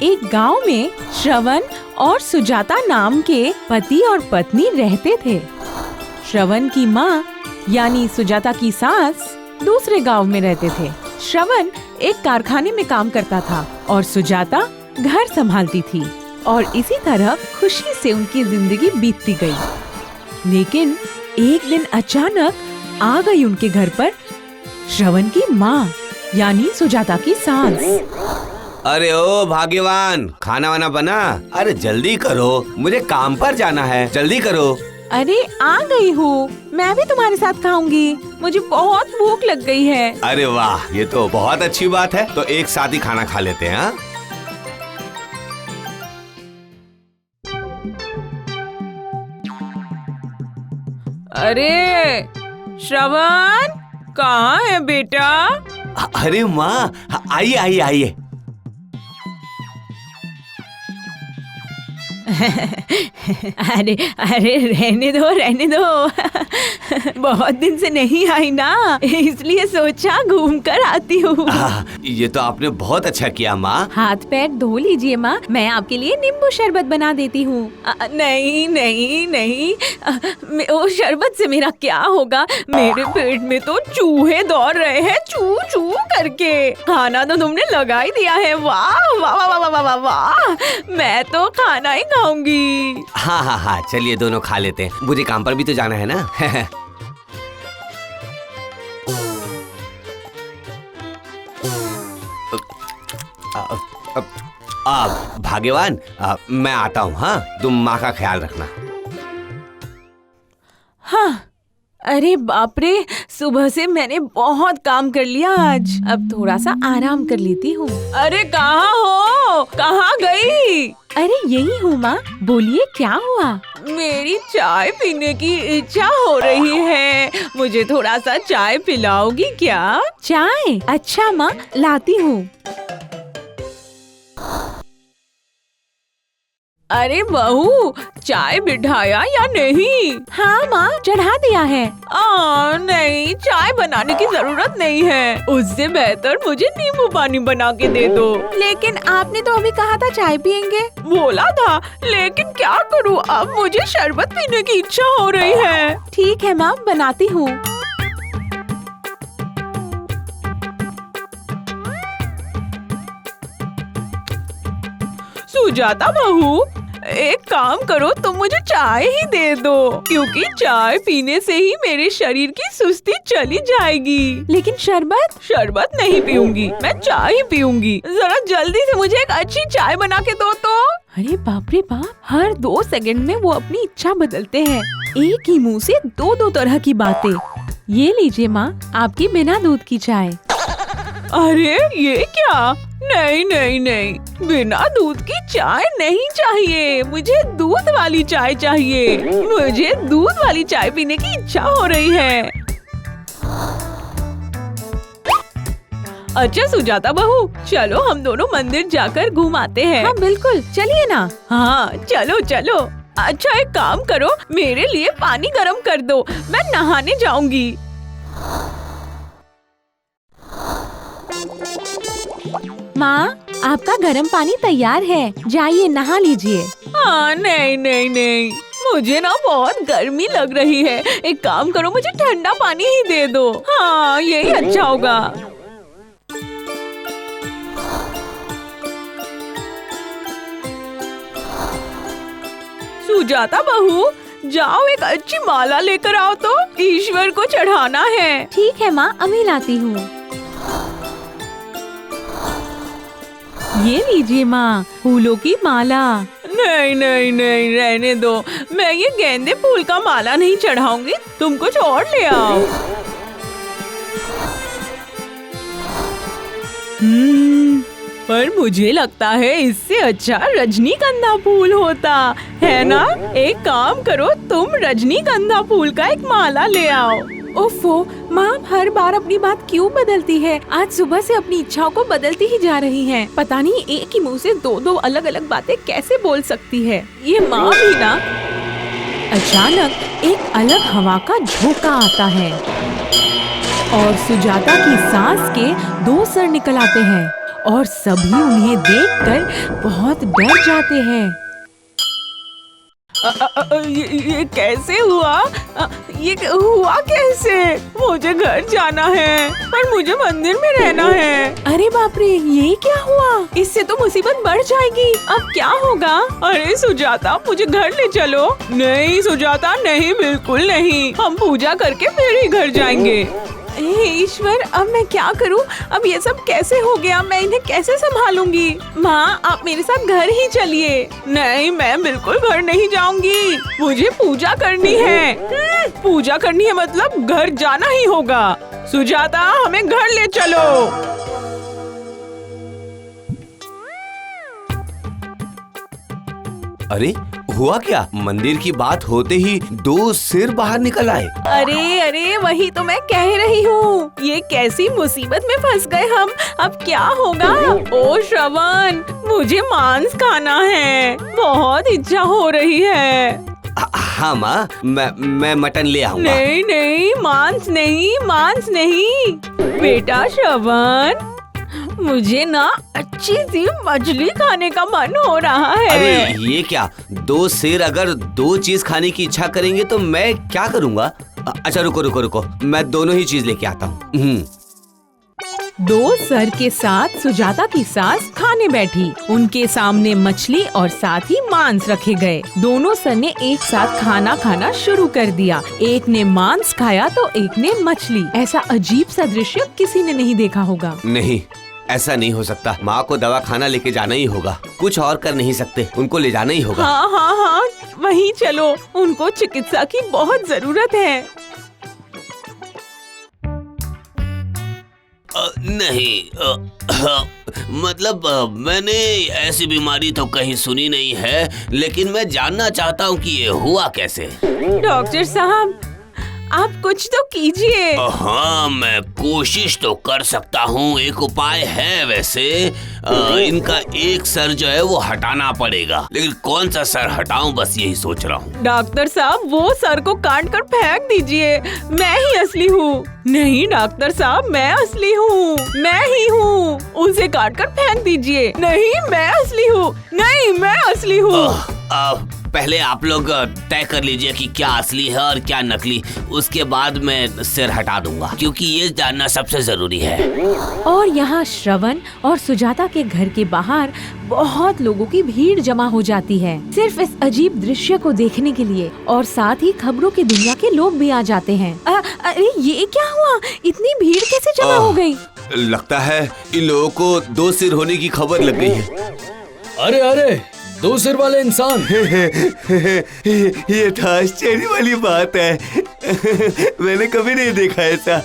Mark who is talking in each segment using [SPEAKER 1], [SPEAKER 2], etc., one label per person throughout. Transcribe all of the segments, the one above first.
[SPEAKER 1] एक गांव में श्रवण और सुजाता नाम के पति और पत्नी रहते थे। श्रवण की माँ यानी सुजाता की सास दूसरे गांव में रहते थे। श्रवण एक कारखाने में काम करता था और सुजाता घर संभालती थी और इसी तरह खुशी से उनकी जिंदगी बीतती गई। लेकिन एक दिन अचानक आ गई उनके घर पर श्रवण की माँ यानी सुजाता की सास।
[SPEAKER 2] अरे ओ भाग्यवान, खाना वाना बना? अरे जल्दी करो, मुझे काम पर जाना है, जल्दी करो।
[SPEAKER 1] अरे आ गई हूँ, मैं भी तुम्हारे साथ खाऊंगी, मुझे बहुत भूख लग गई है।
[SPEAKER 2] अरे वाह, ये तो बहुत अच्छी बात है, तो एक साथ ही खाना खा लेते हैं। हाँ?
[SPEAKER 1] अरे श्रवण, कहाँ है बेटा?
[SPEAKER 2] अरे माँ, आइए आइए आइए।
[SPEAKER 1] अरे अरे रहने दो बहुत दिन से नहीं आई ना, इसलिए सोचा घूम कर आती हूँ।
[SPEAKER 2] ये तो आपने बहुत अच्छा किया माँ।
[SPEAKER 1] हाथ पैर धो लीजिए माँ, मैं आपके लिए नींबू शरबत बना देती हूँ। नहीं नहीं नहीं, वो शरबत से मेरा क्या होगा, मेरे पेट में तो चूहे दौड़ रहे हैं चू चू करके। खाना तो तुमने लगा ही दिया है, वाह वाह वाह वाह वाह वाह, मैं तो खाना ही खाऊंगी।
[SPEAKER 2] हाँ हाँ हाँ, चलिए दोनों खा लेते हैं, मुझे काम पर भी तो जाना है ना। भाग्यवान, मैं आता हूँ। हाँ, तुम माँ का ख्याल रखना।
[SPEAKER 1] हाँ, अरे बाप रे, सुबह से मैंने बहुत काम कर लिया आज, अब थोड़ा सा आराम कर लेती हूँ। अरे कहाँ हो, कहाँ गई? अरे यही हूँ माँ, बोलिए क्या हुआ? मेरी चाय पीने की इच्छा हो रही है, मुझे थोड़ा सा चाय पिलाओगी क्या? चाय? अच्छा माँ, लाती हूँ। अरे बहू, चाय बिठाया या नहीं? हाँ माँ, चढ़ा दिया है। नहीं, चाय बनाने की जरूरत नहीं है, उससे बेहतर मुझे नींबू पानी बना के दे दो। लेकिन आपने तो अभी कहा था चाय पियेंगे। बोला था, लेकिन क्या करूँ, अब मुझे शरबत पीने की इच्छा हो रही है। ठीक है माँ, बनाती हूँ। सुजाता बहू, एक काम करो, तुम मुझे चाय ही दे दो, क्योंकि चाय पीने से ही मेरे शरीर की सुस्ती चली जाएगी। लेकिन शरबत? शरबत नहीं पीऊंगी, मैं चाय ही पीऊंगी। जरा जल्दी से मुझे एक अच्छी चाय बना के दो तो। अरे बाप रे बाप, हर 2 सेकंड में वो अपनी इच्छा बदलते हैं, एक ही मुंह से दो तरह की बातें। ये लीजिए माँ, आपकी बिना दूध की चाय। अरे ये क्या? नहीं नहीं नहीं, बिना दूध की चाय नहीं चाहिए, मुझे दूध वाली चाय चाहिए, मुझे दूध वाली चाय पीने की इच्छा हो रही है। अच्छा सुजाता बहू, चलो हम दोनों मंदिर जाकर घूम आते हैं। हाँ बिल्कुल, चलिए ना। हाँ चलो चलो। अच्छा एक काम करो, मेरे लिए पानी गरम कर दो, मैं नहाने जाऊंगी। माँ, आपका गर्म पानी तैयार है, जाइए नहा लीजिए। हाँ नहीं नहीं नहीं, मुझे ना बहुत गर्मी लग रही है, एक काम करो, मुझे ठंडा पानी ही दे दो। हाँ यही अच्छा होगा। सुजाता बहू, जाओ एक अच्छी माला लेकर आओ तो, ईश्वर को चढ़ाना है। ठीक है माँ, अभी लाती हूँ। ये लीजिए माँ, फूलों की माला। नहीं नहीं नहीं, रहने दो, मैं ये गेंदे फूल का माला नहीं चढ़ाऊंगी, तुम कुछ और ले आओ। पर मुझे लगता है इससे अच्छा रजनीगंधा फूल होता है ना। एक काम करो, तुम रजनीगंधा फूल का एक माला ले आओ। ओफो, माँ हर बार अपनी बात क्यों बदलती है? आज सुबह से अपनी इच्छाओं को बदलती ही जा रही हैं। पता नहीं एक ही मुंह से दो अलग अलग बातें कैसे बोल सकती है ये माँ भी ना। अचानक एक अलग हवा का झोंका आता है और सुजाता की सांस के 2 सर निकल आते हैं और सभी उन्हें देखकर बहुत डर जाते हैं। ये कैसे हुआ? ये हुआ कैसे? मुझे घर जाना है पर मुझे मंदिर में रहना है। अरे बाप रे, ये क्या हुआ? इससे तो मुसीबत बढ़ जाएगी। अब क्या होगा? अरे सुजाता, मुझे घर ले चलो। नहीं सुजाता, नहीं, बिल्कुल नहीं। हम पूजा करके फिर ही घर जाएंगे। हे ईश्वर, अब मैं क्या करूं? अब ये सब कैसे हो गया? मैं इन्हें कैसे संभालूंगी? माँ, आप मेरे साथ घर ही चलिए। नहीं, मैं बिल्कुल घर नहीं जाऊंगी। मुझे पूजा करनी है। पूजा करनी है मतलब घर जाना ही होगा। सुजाता, हमें घर ले चलो।
[SPEAKER 2] अरे हुआ क्या? मंदिर की बात होते ही 2 सिर बाहर निकल आए।
[SPEAKER 1] अरे अरे, वही तो मैं कह रही हूँ। ये कैसी मुसीबत में फंस गए हम। अब क्या होगा? ओ श्रवण, मुझे मांस खाना है। बहुत इच्छा हो रही है।
[SPEAKER 2] हाँ माँ, मैं मटन ले आऊंगा।
[SPEAKER 1] नहीं नहीं, मांस नहीं, मांस नहीं। बेटा श्रवण, मुझे ना अच्छी सी मछली खाने का मन हो रहा है।
[SPEAKER 2] अरे ये क्या? 2 सिर अगर 2 चीज खाने की इच्छा करेंगे तो मैं क्या करूँगा? अच्छा रुको, मैं दोनों ही चीज लेके आता हूँ।
[SPEAKER 1] 2 सर के साथ सुजाता की सास खाने बैठी। उनके सामने मछली और साथ ही मांस रखे गए। दोनों सर ने एक साथ खाना खाना शुरू कर दिया। एक ने मांस खाया तो एक ने मछली। ऐसा अजीब सा दृश्य किसी ने नहीं देखा होगा।
[SPEAKER 2] नहीं, ऐसा नहीं हो सकता। माँ को दवा खाना लेके जाना ही होगा। कुछ और कर नहीं सकते, उनको ले जाना ही होगा।
[SPEAKER 1] हाँ हाँ हाँ, वहीं चलो। उनको चिकित्सा की बहुत जरूरत है।
[SPEAKER 3] नहीं, मतलब मैंने ऐसी बीमारी तो कहीं सुनी नहीं है, लेकिन मैं जानना चाहता हूँ कि ये हुआ कैसे।
[SPEAKER 1] डॉक्टर साहब, आप कुछ तो कीजिए।
[SPEAKER 3] हाँ, मैं कोशिश तो कर सकता हूँ। एक उपाय है वैसे। इनका एक सर जो है वो हटाना पड़ेगा, लेकिन कौन सा सर हटाऊं, बस यही सोच रहा हूँ।
[SPEAKER 1] डॉक्टर साहब, वो सर को काट कर फेंक दीजिए। मैं ही असली हूँ। नहीं डॉक्टर साहब, मैं असली हूँ। मैं ही हूँ। उसे काट कर फेंक दीजिए। नहीं, मैं असली हूँ। नहीं, मैं असली हूँ।
[SPEAKER 3] पहले आप लोग तय कर लीजिए कि क्या असली है और क्या नकली। उसके बाद मैं सिर हटा दूंगा, क्योंकि ये जानना सबसे जरूरी है।
[SPEAKER 1] और यहाँ श्रवण और सुजाता के घर के बाहर बहुत लोगों की भीड़ जमा हो जाती है, सिर्फ इस अजीब दृश्य को देखने के लिए। और साथ ही खबरों की दुनिया के लोग भी आ जाते हैं। अरे ये क्या हुआ? इतनी भीड़ कैसे जमा हो गई?
[SPEAKER 2] लगता है इन लोगों को 2 सिर होने की खबर लग गई है।
[SPEAKER 4] अरे अरे, 2 सिर वाले इंसान।
[SPEAKER 2] ये तो आश्चर्य वाली बात है। मैंने कभी नहीं देखा ऐसा।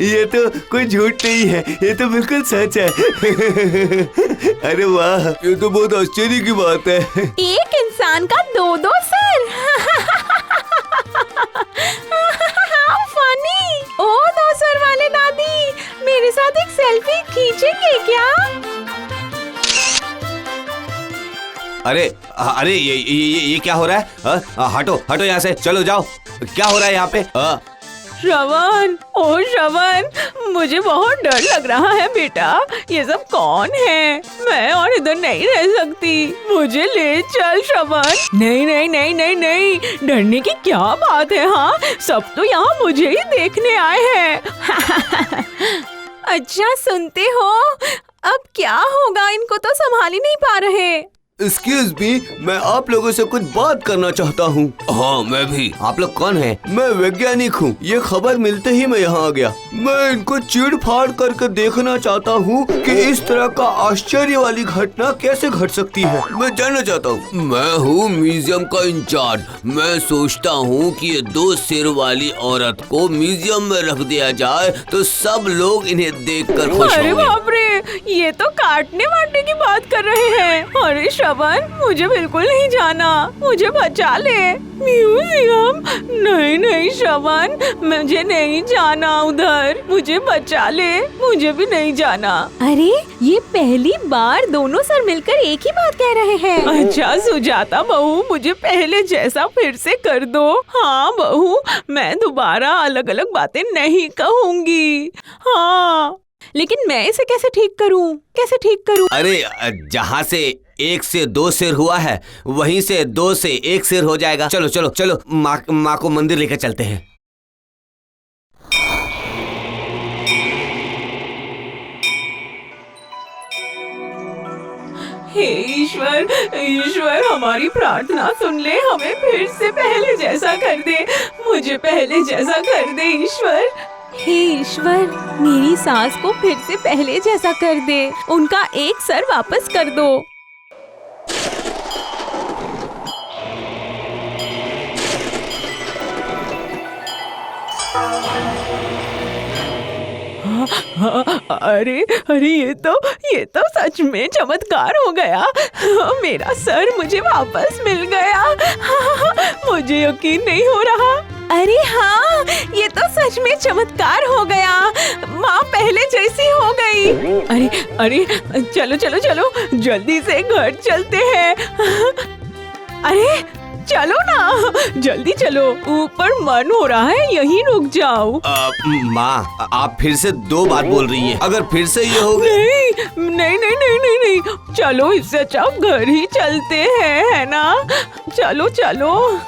[SPEAKER 2] ये तो कोई झूठ नहीं है, ये तो बिल्कुल सच है। अरे वाह, ये तो बहुत आश्चर्य की बात है।
[SPEAKER 1] एक इंसान का 2-2 सर। फनी। ओ 2 सर वाले दादी, मेरे साथ एक सेल्फी खींचेंगे क्या?
[SPEAKER 2] अरे अरे ये क्या हो रहा है? हटो यहाँ से, चलो जाओ। क्या हो रहा है यहाँ पे?
[SPEAKER 1] श्रवण, ओ श्रवण, मुझे बहुत डर लग रहा है बेटा। ये सब कौन है? मैं और इधर नहीं रह सकती। मुझे ले चल श्रवण। नहीं नहीं नहीं नहीं नहीं, डरने की क्या बात है? हाँ, सब तो यहाँ मुझे ही देखने आए हैं। अच्छा, सुनते हो? अब क्या होगा? इनको तो संभाल ही नहीं पा रहे।
[SPEAKER 2] एक्सक्यूज मी, मैं आप लोगों से कुछ बात करना चाहता हूँ।
[SPEAKER 3] हाँ, मैं भी।
[SPEAKER 2] आप लोग कौन हैं? मैं वैज्ञानिक हूँ। ये खबर मिलते ही मैं यहाँ आ गया। मैं इनको चीड़ फाड़ करके देखना चाहता हूँ कि इस तरह का आश्चर्य वाली घटना कैसे घट सकती है। मैं जानना चाहता हूँ।
[SPEAKER 3] मैं हूँ म्यूजियम का इंचार्ज। मैं सोचता हूँ कि ये 2 सिर वाली औरत को म्यूजियम में रख दिया जाए तो सब लोग इन्हें देखकर खुश
[SPEAKER 1] अरे
[SPEAKER 3] होंगे।
[SPEAKER 1] बाप रे, ये तो काटने वाटने की बात कर रहे हैं। अरे श्रवण, मुझे बिल्कुल नहीं जाना। मुझे बचा ले। म्यूजियम? नहीं नहीं श्रवण, मुझे नहीं जाना उधर। मुझे बचा ले, मुझे भी नहीं जाना। अरे ये पहली बार दोनों सर मिलकर एक ही बात कह रहे हैं। अच्छा सुजाता बहू, मुझे पहले जैसा फिर से कर दो। हाँ बहू, मैं दोबारा अलग अलग बातें नहीं कहूँगी। हाँ। लेकिन मैं इसे कैसे ठीक करूं? कैसे ठीक करूं?
[SPEAKER 3] अरे जहाँ से 1 से 2 सिर हुआ है वहीं से 2 से 1 सिर हो जाएगा। चलो चलो चलो माँ को मंदिर लेकर चलते हैं।
[SPEAKER 1] हे ईश्वर, ईश्वर हमारी प्रार्थना सुन ले, हमें फिर से पहले जैसा कर दे, मुझे पहले जैसा कर दे ईश्वर। हे ईश्वर, मेरी सास को फिर से पहले जैसा कर दे, उनका एक सर वापस कर दो। अरे अरे ये तो सच में चमत्कार हो गया। मेरा सर मुझे वापस मिल गया। मुझे यकीन नहीं हो रहा। अरे हाँ, ये तो सच में चमत्कार हो गया। माँ पहले जैसी हो गई। अरे अरे चलो चलो चलो, जल्दी से घर चलते हैं। अरे चलो ना, जल्दी चलो, ऊपर मन हो रहा है, यहीं रुक जाओ।
[SPEAKER 3] माँ आप फिर से 2 बात बोल रही हैं। अगर फिर से ये हो गया।
[SPEAKER 1] नहीं नहीं नहीं नहीं नहीं नहीं, चलो इससे अच्छा घर ही चलते हैं, है ना? चलो चलो।